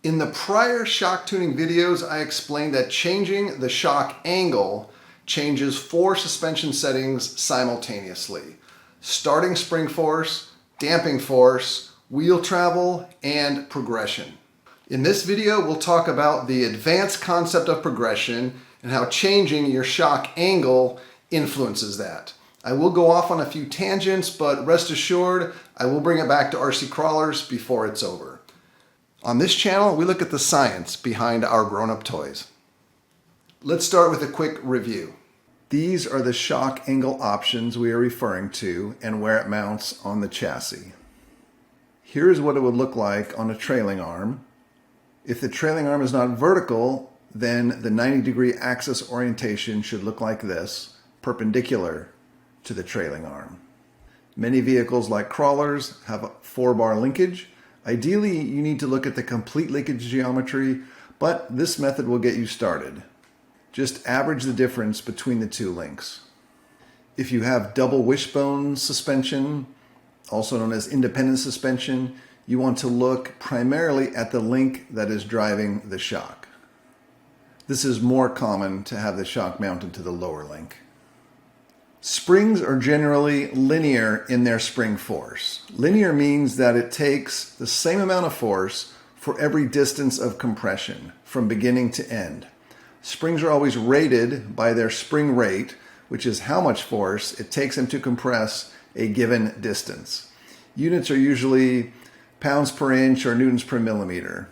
In the prior shock tuning videos, I explained that changing the shock angle changes 4 suspension settings simultaneously: starting spring force, damping force, wheel travel, and progression. In this video, we'll talk about the advanced concept of progression and how changing your shock angle influences that. I will go off on a few tangents, but rest assured, I will bring it back to RC crawlers before it's over. On this channel, we look at the science behind our grown-up toys. Let's start with a quick review. These are the shock angle options we are referring to and where it mounts on the chassis. Here's what it would look like on a trailing arm. If the trailing arm is not vertical, then the 90-degree axis orientation should look like this, perpendicular to the trailing arm. Many vehicles like crawlers have a 4-bar linkage. Ideally, you need to look at the complete linkage geometry, but this method will get you started. Just average the difference between the two links. If you have double wishbone suspension, also known as independent suspension, you want to look primarily at the link that is driving the shock. This is more common to have the shock mounted to the lower link. Springs are generally linear in their spring force. Linear means that it takes the same amount of force for every distance of compression from beginning to end. Springs are always rated by their spring rate, which is how much force it takes them to compress a given distance. Units are usually pounds per inch or newtons per millimeter.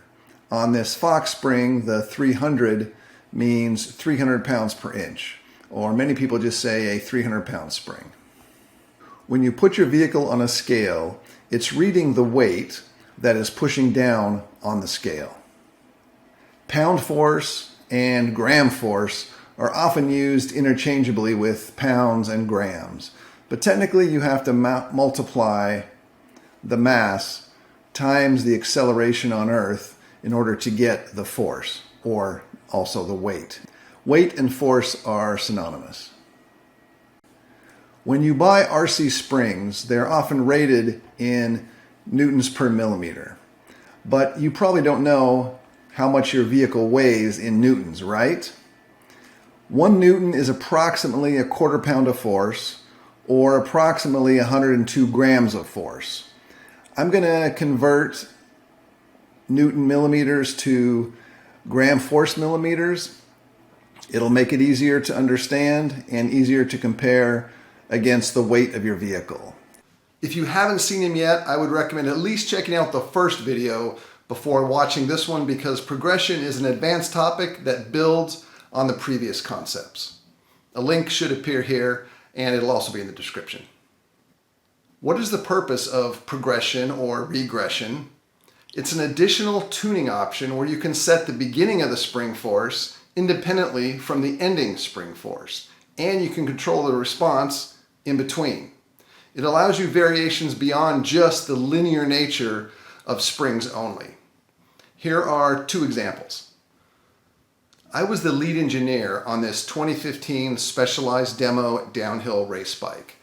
On this Fox spring, the 300 means 300 pounds per inch. Or many people just say a 300-pound spring. When you put your vehicle on a scale, it's reading the weight that is pushing down on the scale. Pound force and gram force are often used interchangeably with pounds and grams, but technically you have to multiply the mass times the acceleration on Earth in order to get the force, or also the weight. Weight and force are synonymous. When you buy RC springs, they're often rated in newtons per millimeter. But you probably don't know how much your vehicle weighs in newtons, right? 1 newton is approximately a quarter pound of force, or approximately 102 grams of force. I'm going to convert newton millimeters to gram force millimeters. It'll make it easier to understand and easier to compare against the weight of your vehicle. If you haven't seen him yet, I would recommend at least checking out the first video before watching this one, because progression is an advanced topic that builds on the previous concepts. A link should appear here, and it'll also be in the description. What is the purpose of progression or regression? It's an additional tuning option where you can set the beginning of the spring force independently from the ending spring force, and you can control the response in between. It allows you variations beyond just the linear nature of springs only. Here are 2 examples. I was the lead engineer on this 2015 Specialized Demo downhill race bike.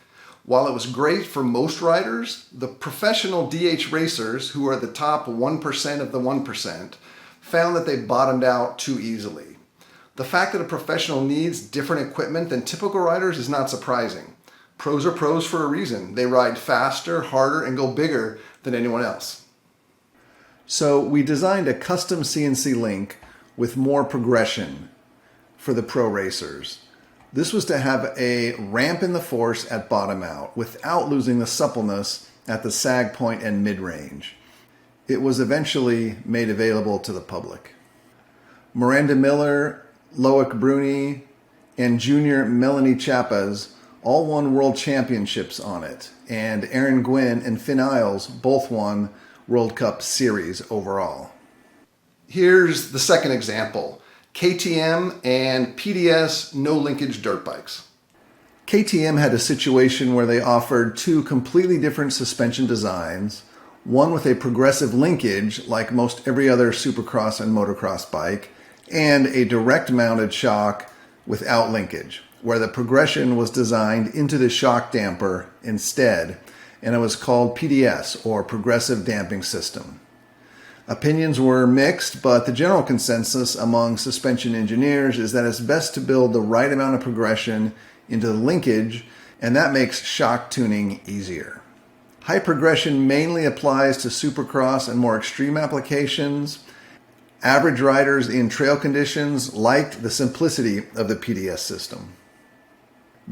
While it was great for most riders, the professional DH racers, who are the top 1% of the 1%, found that they bottomed out too easily. The fact that a professional needs different equipment than typical riders is not surprising. Pros are pros for a reason. They ride faster, harder, and go bigger than anyone else. So we designed a custom CNC link with more progression for the pro racers. This was to have a ramp in the force at bottom out without losing the suppleness at the sag point and mid-range. It was eventually made available to the public. Miranda Miller, Loic Bruni, and junior Melanie Chappas all won world championships on it, and Aaron Gwynn and Finn Isles both won World Cup Series overall. Here's the second example: KTM and PDS no linkage dirt bikes. KTM had a situation where they offered 2 completely different suspension designs, one with a progressive linkage like most every other supercross and motocross bike, and a direct mounted shock without linkage, where the progression was designed into the shock damper instead, and it was called PDS, or Progressive Damping System. Opinions were mixed, but the general consensus among suspension engineers is that it's best to build the right amount of progression into the linkage, and that makes shock tuning easier. High progression mainly applies to supercross and more extreme applications. Average riders in trail conditions liked the simplicity of the PDS system.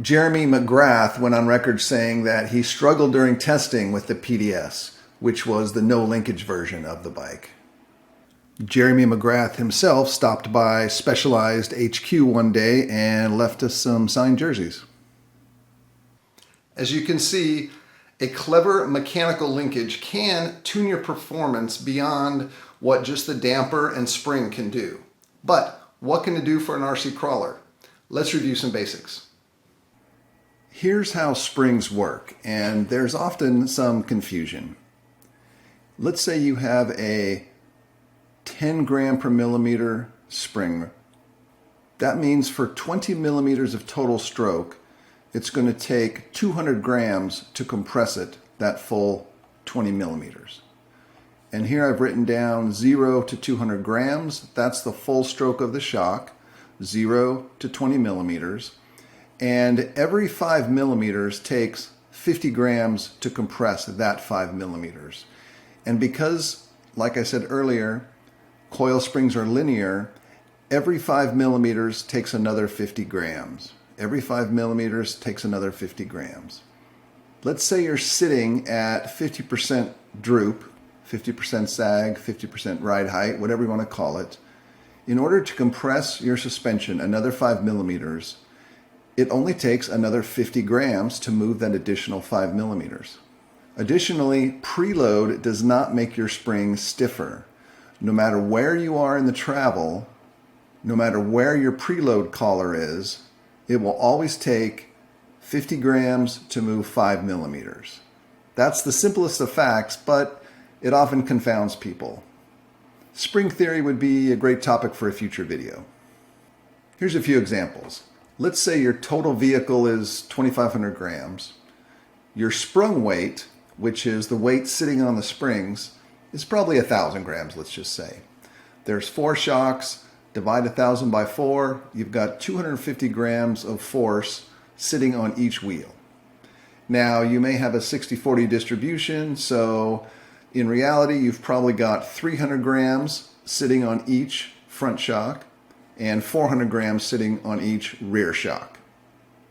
Jeremy McGrath went on record saying that he struggled during testing with the PDS, which was the no linkage version of the bike. Jeremy McGrath himself stopped by Specialized HQ one day and left us some signed jerseys. As you can see, a clever mechanical linkage can tune your performance beyond what just the damper and spring can do. But what can it do for an RC crawler? Let's review some basics. Here's how springs work, and there's often some confusion. Let's say you have a 10 gram per millimeter spring. That means for 20 millimeters of total stroke, it's going to take 200 grams to compress it, that full 20 millimeters. And here I've written down 0 to 200 grams. That's the full stroke of the shock, 0 to 20 millimeters. And every 5 millimeters takes 50 grams to compress that 5 millimeters. And because, like I said earlier, coil springs are linear, every 5 millimeters takes another 50 grams. Every 5 millimeters takes another 50 grams. Let's say you're sitting at 50% droop, 50% sag, 50% ride height, whatever you want to call it. In order to compress your suspension another 5 millimeters, it only takes another 50 grams to move that additional 5 millimeters. Additionally, preload does not make your spring stiffer. No matter where you are in the travel, no matter where your preload collar is, it will always take 50 grams to move 5 millimeters. That's the simplest of facts, but it often confounds people. Spring theory would be a great topic for a future video. Here's a few examples. Let's say your total vehicle is 2,500 grams. Your sprung weight, which is the weight sitting on the springs, is probably 1,000 grams, let's just say. There's 4 shocks, divide 1,000 by 4, you've got 250 grams of force sitting on each wheel. Now, you may have a 60-40 distribution, so in reality, you've probably got 300 grams sitting on each front shock and 400 grams sitting on each rear shock.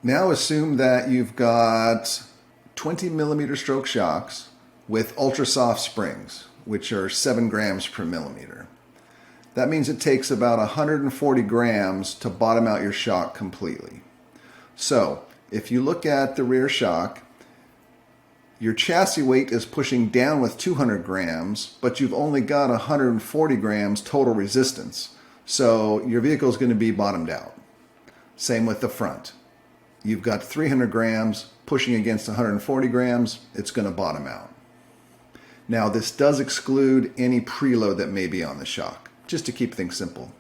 Now assume that you've got 20 millimeter stroke shocks with ultra soft springs, which are 7 grams per millimeter. That means it takes about 140 grams to bottom out your shock completely. So if you look at the rear shock, your chassis weight is pushing down with 200 grams, but you've only got 140 grams total resistance. So your vehicle is going to be bottomed out. Same with the front. You've got 300 grams pushing against 140 grams, it's going to bottom out. Now this does exclude any preload that may be on the shock, just to keep things simple.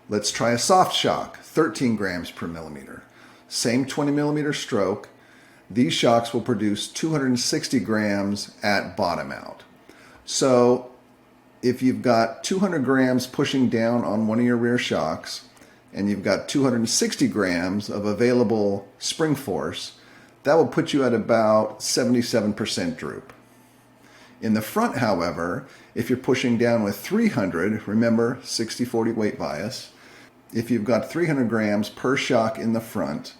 Let's try a soft shock, 13 grams per millimeter. Same 20 millimeter stroke. These shocks will produce 260 grams at bottom out. So if you've got 200 grams pushing down on one of your rear shocks and you've got 260 grams of available spring force, that will put you at about 77% droop. In the front, however, if you're pushing down with 300, remember 60-40 weight bias, if you've got 300 grams per shock in the front,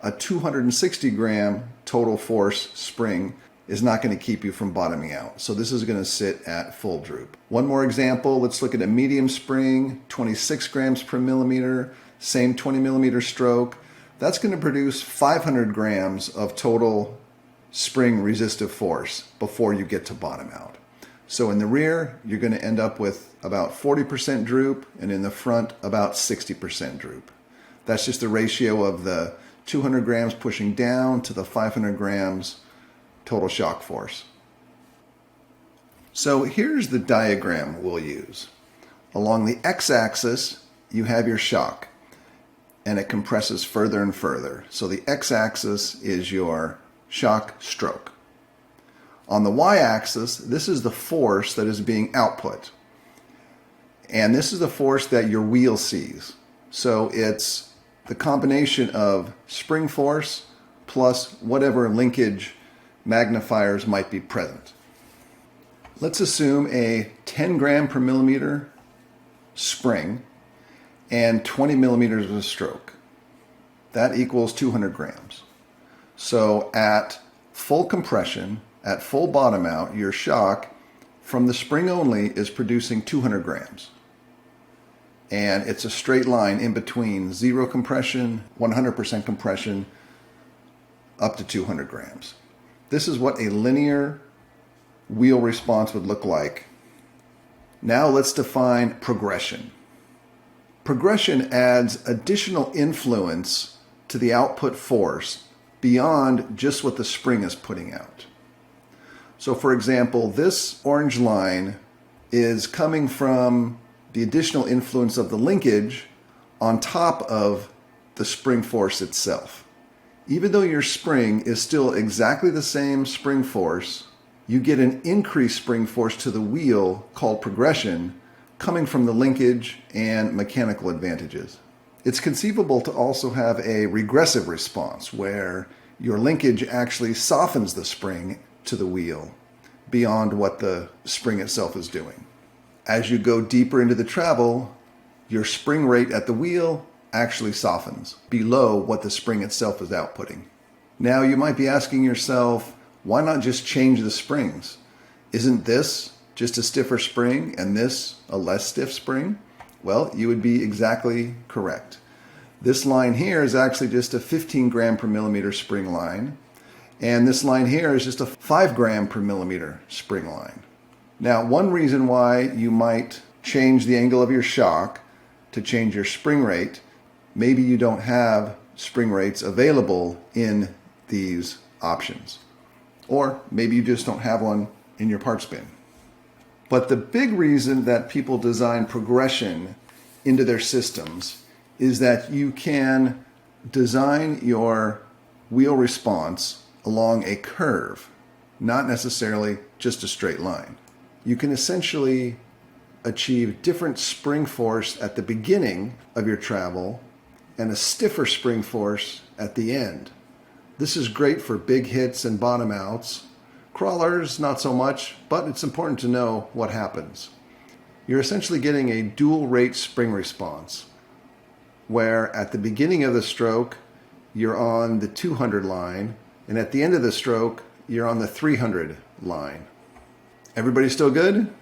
a 260 gram total force spring is not going to keep you from bottoming out. So this is going to sit at full droop. One more example, let's look at a medium spring, 26 grams per millimeter, same 20 millimeter stroke. That's going to produce 500 grams of total spring resistive force before you get to bottom out. So in the rear, you're going to end up with about 40% droop, and in the front, about 60% droop. That's just the ratio of the 200 grams pushing down to the 500 grams total shock force. So here's the diagram we'll use. Along the x-axis, you have your shock, and it compresses further and further. So the x-axis is your shock stroke. On the y-axis, this is the force that is being output. And this is the force that your wheel sees. So it's the combination of spring force plus whatever linkage magnifiers might be present. Let's assume a 10 gram per millimeter spring and 20 millimeters of stroke. That equals 200 grams. So at full compression, at full bottom out, your shock from the spring only is producing 200 grams. And it's a straight line in between 0 compression, 100% compression, up to 200 grams. This is what a linear wheel response would look like. Now let's define progression. Progression adds additional influence to the output force beyond just what the spring is putting out. So for example, this orange line is coming from the additional influence of the linkage on top of the spring force itself. Even though your spring is still exactly the same spring force, you get an increased spring force to the wheel called progression coming from the linkage and mechanical advantages. It's conceivable to also have a regressive response where your linkage actually softens the spring to the wheel beyond what the spring itself is doing. As you go deeper into the travel, your spring rate at the wheel actually softens below what the spring itself is outputting. Now you might be asking yourself, why not just change the springs? Isn't this just a stiffer spring and this a less stiff spring? Well, you would be exactly correct. This line here is actually just a 15 gram per millimeter spring line, and this line here is just a 5 gram per millimeter spring line. Now, one reason why you might change the angle of your shock to change your spring rate, maybe you don't have spring rates available in these options. Or maybe you just don't have one in your parts bin. But the big reason that people design progression into their systems is that you can design your wheel response along a curve, not necessarily just a straight line. You can essentially achieve different spring force at the beginning of your travel and a stiffer spring force at the end. This is great for big hits and bottom outs. Crawlers, not so much, but it's important to know what happens. You're essentially getting a dual rate spring response, where at the beginning of the stroke, you're on the 200 line, and at the end of the stroke, you're on the 300 line. Everybody still good?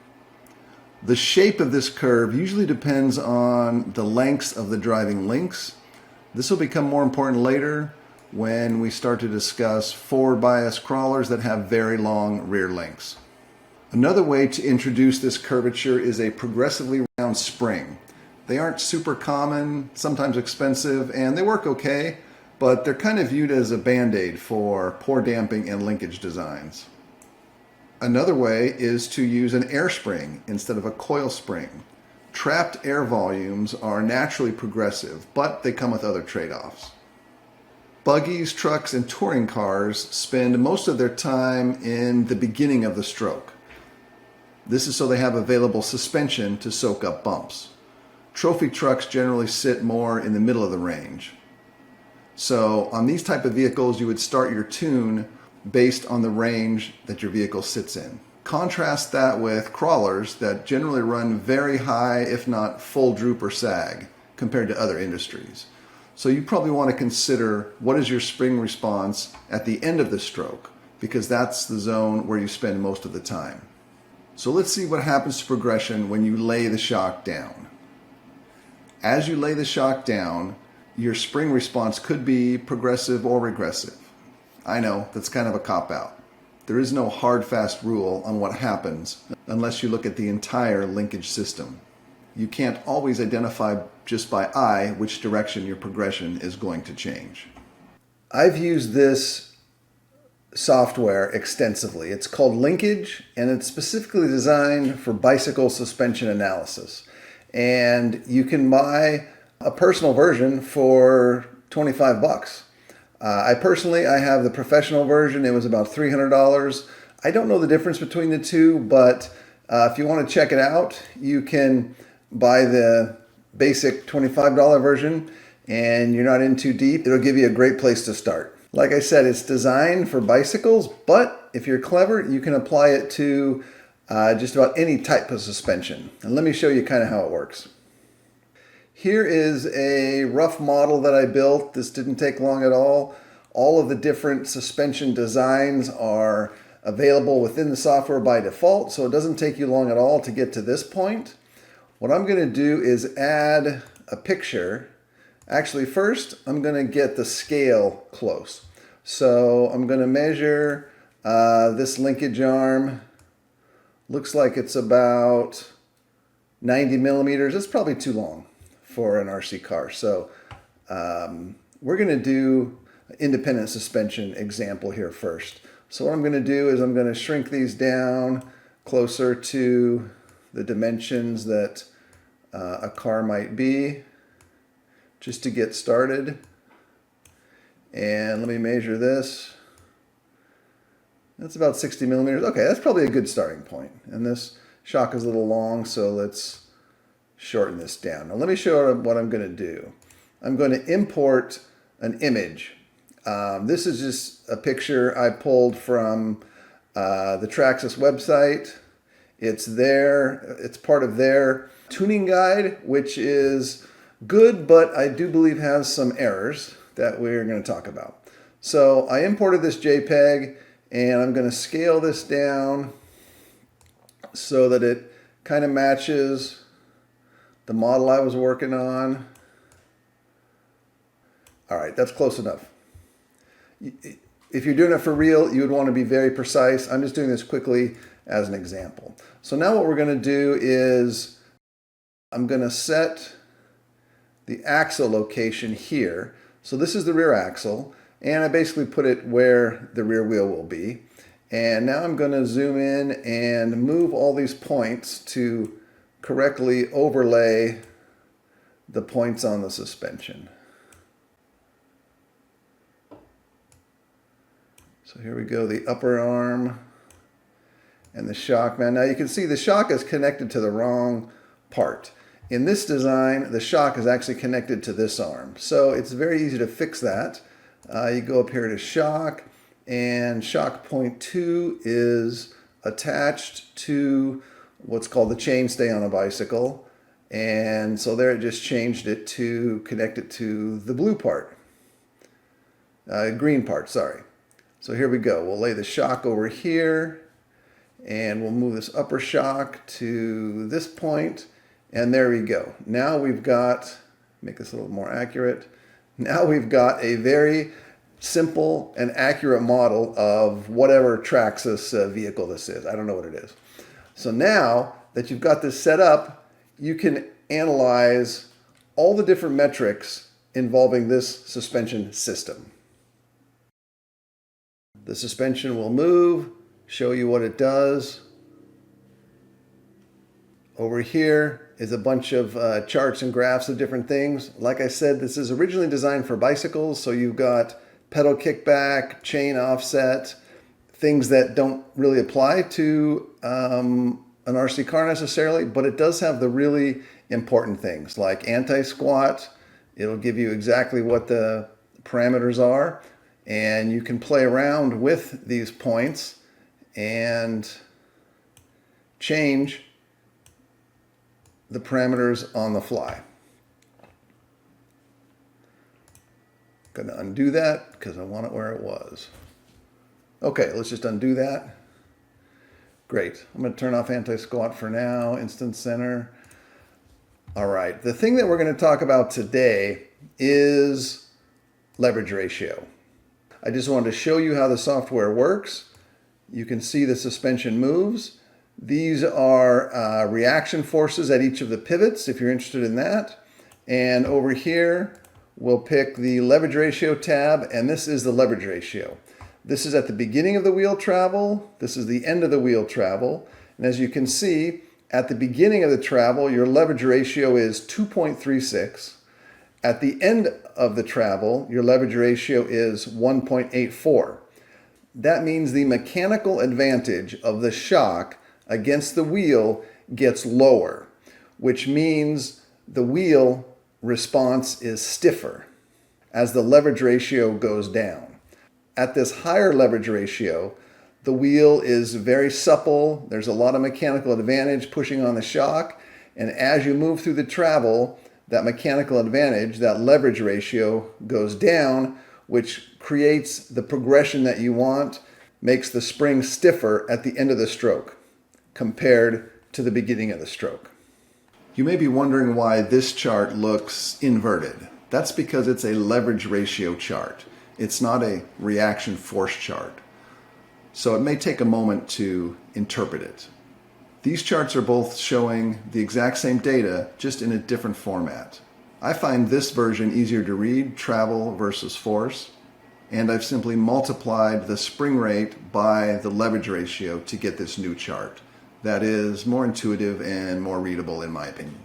The shape of this curve usually depends on the lengths of the driving links. This will become more important later when we start to discuss forward bias crawlers that have very long rear links. Another way to introduce this curvature is a progressively round spring. They aren't super common, sometimes expensive, and they work okay, but they're kind of viewed as a band-aid for poor damping and linkage designs. Another way is to use an air spring instead of a coil spring. Trapped air volumes are naturally progressive, but they come with other trade-offs. Buggies, trucks, and touring cars spend most of their time in the beginning of the stroke. This is so they have available suspension to soak up bumps. Trophy trucks generally sit more in the middle of the range. So on these type of vehicles, you would start your tune based on the range that your vehicle sits in. Contrast that with crawlers that generally run very high, if not full droop or sag, compared to other industries. So you probably want to consider what is your spring response at the end of the stroke, because that's the zone where you spend most of the time. So let's see what happens to progression when you lay the shock down. As you lay the shock down, your spring response could be progressive or regressive. I know, that's kind of a cop-out. There is no hard, fast rule on what happens unless you look at the entire linkage system. You can't always identify just by eye which direction your progression is going to change. I've used this software extensively. It's called Linkage, and it's specifically designed for bicycle suspension analysis. And you can buy a personal version for $25. I have the professional version. It was about $300. I don't know the difference between the two, but if you want to check it out, you can buy the basic $25 version and you're not in too deep, it'll give you a great place to start. Like I said, it's designed for bicycles, but if you're clever, you can apply it to just about any type of suspension. And let me show you kind of how it works. Here is a rough model that I built. This didn't take long at all. All of the different suspension designs are available within the software by default, so it doesn't take you long at all to get to this point. What I'm going to do is add a picture. Actually, first, I'm going to get the scale close. So I'm going to measure this linkage arm. Looks like it's about 90 millimeters. It's probably too long for an RC car. So we're going to do an independent suspension example here first. So what I'm going to do is I'm going to shrink these down closer to the dimensions that a car might be, just to get started. And let me measure this. That's about 60 millimeters. Okay, that's probably a good starting point. And this shock is a little long, so let's shorten this down. Now let me show you what I'm going to do. I'm going to import an image. This is just a picture I pulled from the Traxxas website. It's there. It's part of their tuning guide, which is good, but I do believe has some errors that we're going to talk about. So I imported this JPEG, and I'm going to scale this down so that it kind of matches the model I was working on. All right, that's close enough. If you're doing it for real, you would want to be very precise. I'm just doing this quickly as an example. So now what we're going to do is I'm going to set the axle location here. So this is the rear axle, and I basically put it where the rear wheel will be. And now I'm going to zoom in and move all these points to correctly overlay the points on the suspension. So here we go, the upper arm and the shock mount. Now you can see the shock is connected to the wrong part. In this design, the shock is actually connected to this arm. So it's very easy to fix that. You go up here to shock, and shock point 2 is attached to what's called the chainstay on a bicycle. And so there it just changed it to connect it to the blue part. Green part, sorry. So here we go. We'll lay the shock over here, and we'll move this upper shock to this point, and there we go. Now we've got, make this a little more accurate, now we've got a very simple and accurate model of whatever Traxxas vehicle this is. I don't know what it is. So now that you've got this set up, you can analyze all the different metrics involving this suspension system. The suspension will move, show you what it does. Over here is a bunch of charts and graphs of different things. Like I said, this is originally designed for bicycles, so you've got pedal kickback, chain offset, things that don't really apply to an RC car necessarily, but it does have the really important things like anti-squat. It'll give you exactly what the parameters are, and you can play around with these points and change the parameters on the fly. I'm going to undo that because I want it where it was. Okay, let's just undo that. Great. I'm going to turn off anti-squat for now, instant center. All right, the thing that we're going to talk about today is leverage ratio. I just wanted to show you how the software works. You can see the suspension moves. These are reaction forces at each of the pivots, if you're interested in that. And over here, we'll pick the leverage ratio tab, and this is the leverage ratio. This is at the beginning of the wheel travel. This is the end of the wheel travel. And as you can see, at the beginning of the travel, your leverage ratio is 2.36. At the end of the travel, your leverage ratio is 1.84. That means the mechanical advantage of the shock against the wheel gets lower. which means the wheel response is stiffer as the leverage ratio goes down. At this higher leverage ratio, the wheel is very supple. There's a lot of mechanical advantage pushing on the shock. And as you move through the travel, that mechanical advantage, that leverage ratio goes down, which creates the progression that you want, makes the spring stiffer at the end of the stroke compared to the beginning of the stroke. You may be wondering why this chart looks inverted. That's because it's a leverage ratio chart. It's not a reaction force chart. So it may take a moment to interpret it. These charts are both showing the exact same data, just in a different format. I find this version easier to read, travel versus force, and I've simply multiplied the spring rate by the leverage ratio to get this new chart. That is more intuitive and more readable in my opinion.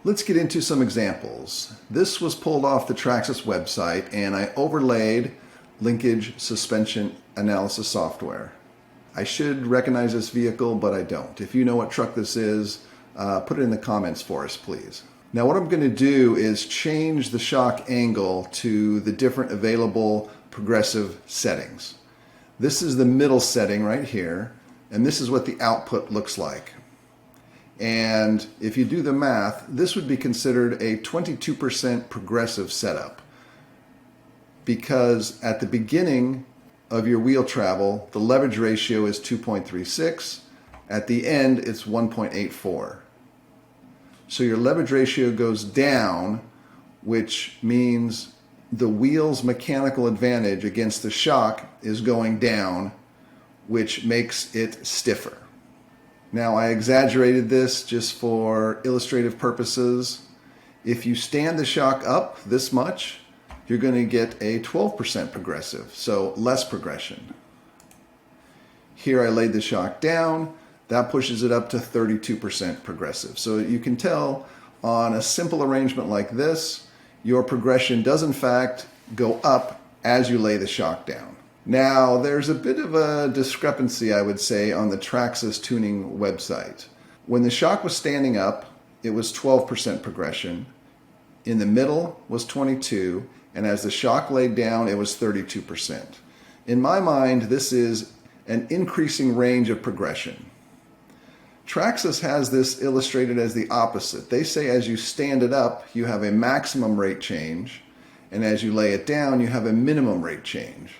Let's get into some examples. This was pulled off the Traxxas website and I overlaid Linkage suspension analysis software. I should recognize this vehicle, but I don't. If you know what truck this is, put it in the comments for us, please. Now what I'm going to do is change the shock angle to the different available progressive settings. This is the middle setting right here, and this is what the output looks like. And if you do the math, this would be considered a 22% progressive setup, because at the beginning of your wheel travel, the leverage ratio is 2.36. At the end, it's 1.84. So your leverage ratio goes down, which means the wheel's mechanical advantage against the shock is going down, which makes it stiffer. Now, I exaggerated this just for illustrative purposes. If you stand the shock up this much, you're going to get a 12% progressive, so less progression. Here I laid the shock down. That pushes it up to 32% progressive. So you can tell on a simple arrangement like this, your progression does in fact go up as you lay the shock down. Now, there's a bit of a discrepancy, I would say, on the Traxxas tuning website. When the shock was standing up, it was 12% progression. In the middle was 22%, and as the shock laid down, it was 32%. In my mind, this is an increasing range of progression. Traxxas has this illustrated as the opposite. They say as you stand it up, you have a maximum rate change, and as you lay it down, you have a minimum rate change.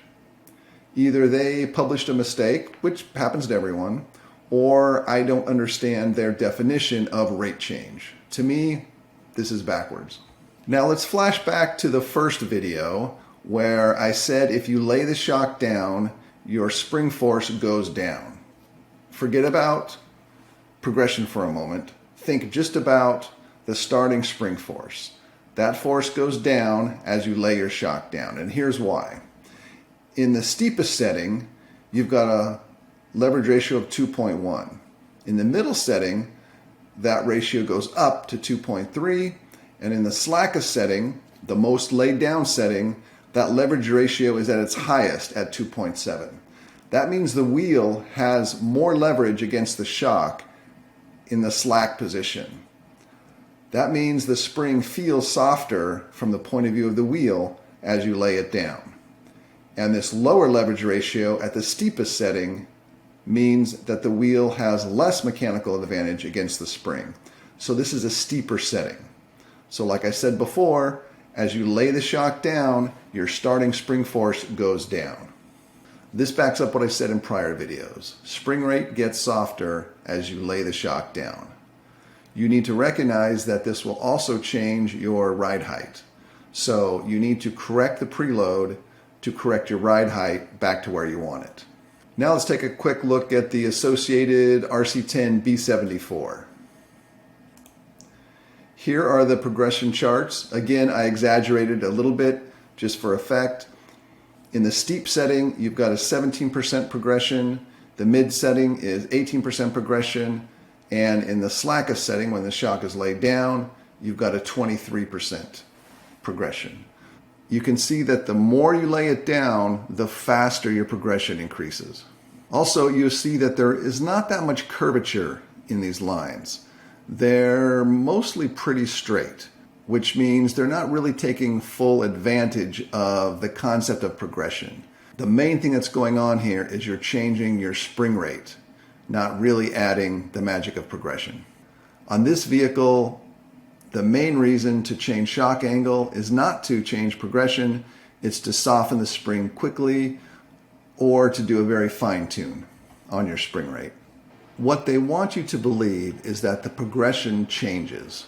Either they published a mistake, which happens to everyone, or I don't understand their definition of rate change. To me, this is backwards. Now let's flash back to the first video where I said if you lay the shock down, your spring force goes down. Forget about progression for a moment. Think just about the starting spring force. That force goes down as you lay your shock down, and here's why. In the steepest setting, you've got a leverage ratio of 2.1. In the middle setting, that ratio goes up to 2.3, and in the slackest setting, the most laid down setting, that leverage ratio is at its highest at 2.7. That means the wheel has more leverage against the shock in the slack position. That means the spring feels softer from the point of view of the wheel as you lay it down. And this lower leverage ratio at the steepest setting means that the wheel has less mechanical advantage against the spring. So this is a steeper setting. So like I said before, as you lay the shock down, your starting spring force goes down. This backs up what I said in prior videos. Spring rate gets softer as you lay the shock down. You need to recognize that this will also change your ride height. So you need to correct the preload to correct your ride height back to where you want it. Now let's take a quick look at the associated RC10 B74. Here are the progression charts. Again, I exaggerated a little bit just for effect. In the steep setting, you've got a 17% progression. The mid setting is 18% progression. And in the slackest setting, when the shock is laid down, you've got a 23% progression. You can see that the more you lay it down, the faster your progression increases. Also, you see that there is not that much curvature in these lines. they're mostly pretty straight, which means they're not really taking full advantage of the concept of progression. The main thing that's going on here is you're changing your spring rate, not really adding the magic of progression. On this vehicle, the main reason to change shock angle is not to change progression, it's to soften the spring quickly or to do a very fine tune on your spring rate. What they want you to believe is that the progression changes.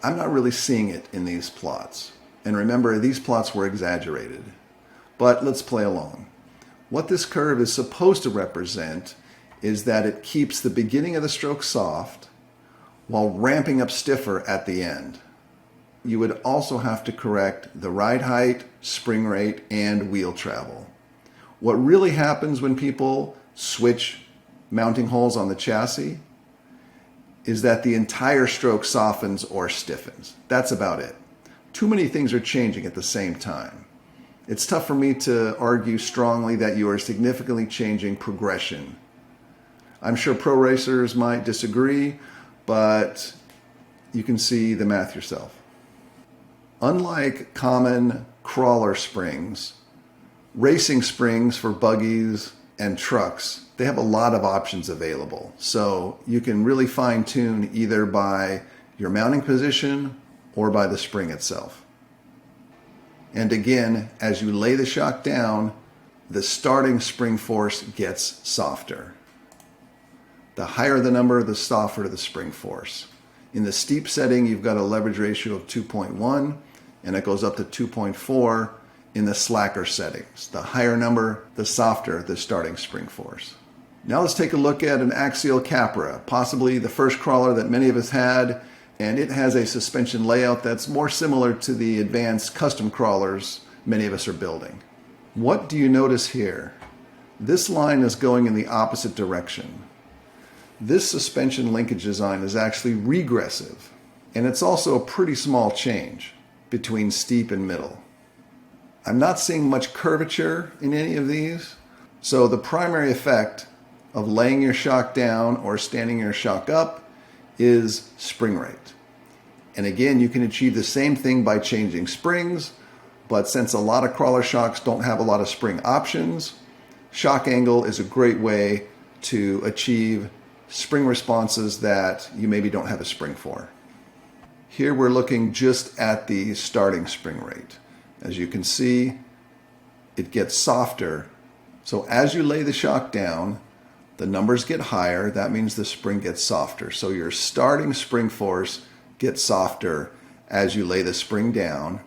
I'm not really seeing it in these plots. And remember, these plots were exaggerated. But let's play along. What this curve is supposed to represent is that it keeps the beginning of the stroke soft while ramping up stiffer at the end. You would also have to correct the ride height, spring rate, and wheel travel. What really happens when people switch mounting holes on the chassis is that the entire stroke softens or stiffens. That's about it. Too many things are changing at the same time. It's tough for me to argue strongly that you are significantly changing progression. I'm sure pro racers might disagree, but you can see the math yourself. Unlike common crawler springs, racing springs for buggies and trucks, they have a lot of options available. So you can really fine tune either by your mounting position or by the spring itself. And again, as you lay the shock down, the starting spring force gets softer. The higher the number, the softer the spring force. In the steep setting, you've got a leverage ratio of 2.1, and it goes up to 2.4 in the slacker settings. The higher number, the softer the starting spring force. Now let's take a look at an Axial Capra, possibly the first crawler that many of us had, and it has a suspension layout that's more similar to the advanced custom crawlers many of us are building. What do you notice here? This line is going in the opposite direction. This suspension linkage design is actually regressive, and it's also a pretty small change between steep and middle. I'm not seeing much curvature in any of these, so the primary effect of laying your shock down or standing your shock up is spring rate. And again, you can achieve the same thing by changing springs, but since a lot of crawler shocks don't have a lot of spring options, shock angle is a great way to achieve spring responses that you maybe don't have a spring for. Here we're looking just at the starting spring rate. As you can see, it gets softer. So as you lay the shock down, the numbers get higher. That means the spring gets softer. So your starting spring force gets softer as you lay the spring down.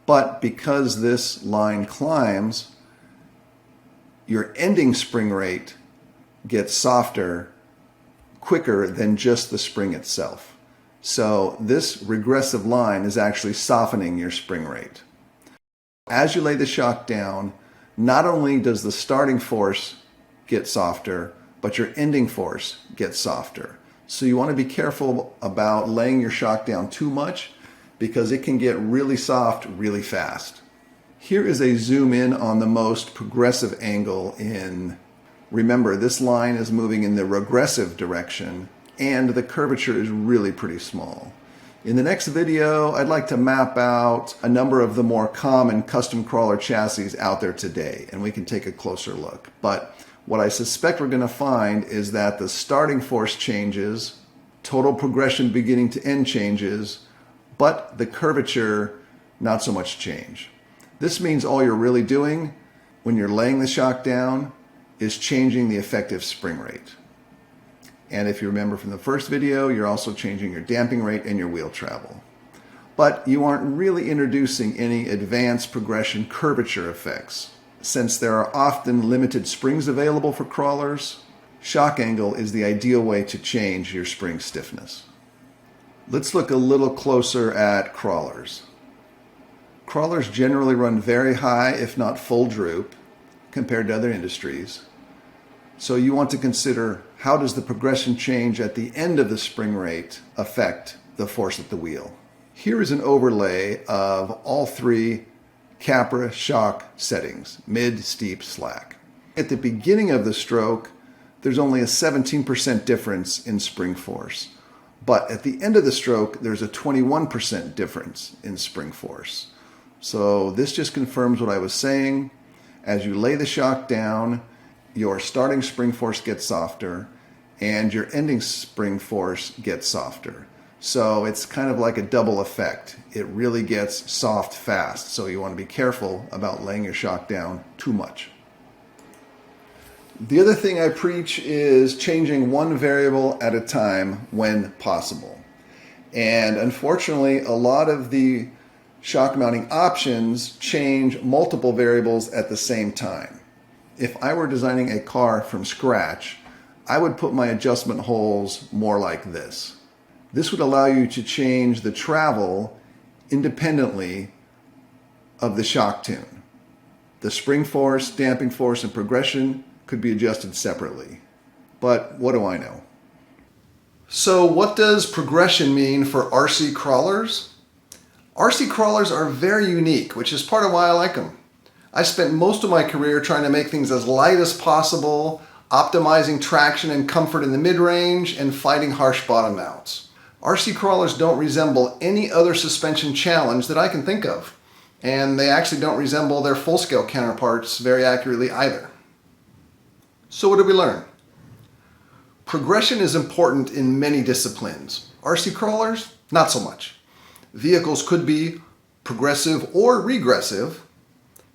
But because this line climbs, your ending spring rate gets softer quicker than just the spring itself. So this regressive line is actually softening your spring rate. As you lay the shock down, not only does the starting force get softer, but your ending force gets softer. So you want to be careful about laying your shock down too much because it can get really soft really fast. Here is a zoom in on the most progressive angle in. Remember, this line is moving in the regressive direction and the curvature is really pretty small. In the next video, I'd like to map out a number of the more common custom crawler chassis out there today, and we can take a closer look. But what I suspect we're going to find is that the starting force changes, total progression beginning to end changes, but the curvature, not so much change. This means all you're really doing when you're laying the shock down is changing the effective spring rate. And if you remember from the first video, you're also changing your damping rate and your wheel travel. But you aren't really introducing any advanced progression curvature effects. Since there are often limited springs available for crawlers, shock angle is the ideal way to change your spring stiffness. Let's look a little closer at crawlers. Crawlers generally run very high, if not full droop, compared to other industries. So you want to consider, how does the progression change at the end of the spring rate affect the force at the wheel? Here is an overlay of all three Capra shock settings, mid, steep, slack. At the beginning of the stroke, there's only a 17% difference in spring force. But at the end of the stroke, there's a 21% difference in spring force. So this just confirms what I was saying. As you lay the shock down, your starting spring force gets softer and your ending spring force gets softer. So it's kind of like a double effect. It really gets soft fast. So you want to be careful about laying your shock down too much. The other thing I preach is changing one variable at a time when possible. And unfortunately, a lot of the shock mounting options change multiple variables at the same time. If I were designing a car from scratch, I would put my adjustment holes more like this. This would allow you to change the travel independently of the shock tune. The spring force, damping force, and progression could be adjusted separately. But what do I know? So what does progression mean for RC crawlers? RC crawlers are very unique, which is part of why I like them. I spent most of my career trying to make things as light as possible, optimizing traction and comfort in the mid-range, and fighting harsh bottom mounts. RC crawlers don't resemble any other suspension challenge that I can think of, and they actually don't resemble their full-scale counterparts very accurately either. So what did we learn? Progression is important in many disciplines. RC crawlers, not so much. Vehicles could be progressive or regressive.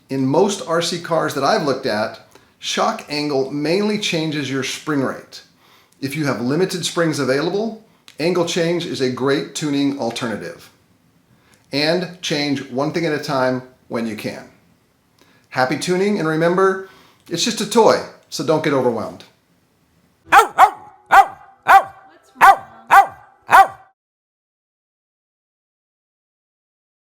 In most RC cars that I've looked at, shock angle mainly changes your spring rate. If you have limited springs available, angle change is a great tuning alternative. And change one thing at a time when you can. Happy tuning, and remember, it's just a toy, so don't get overwhelmed.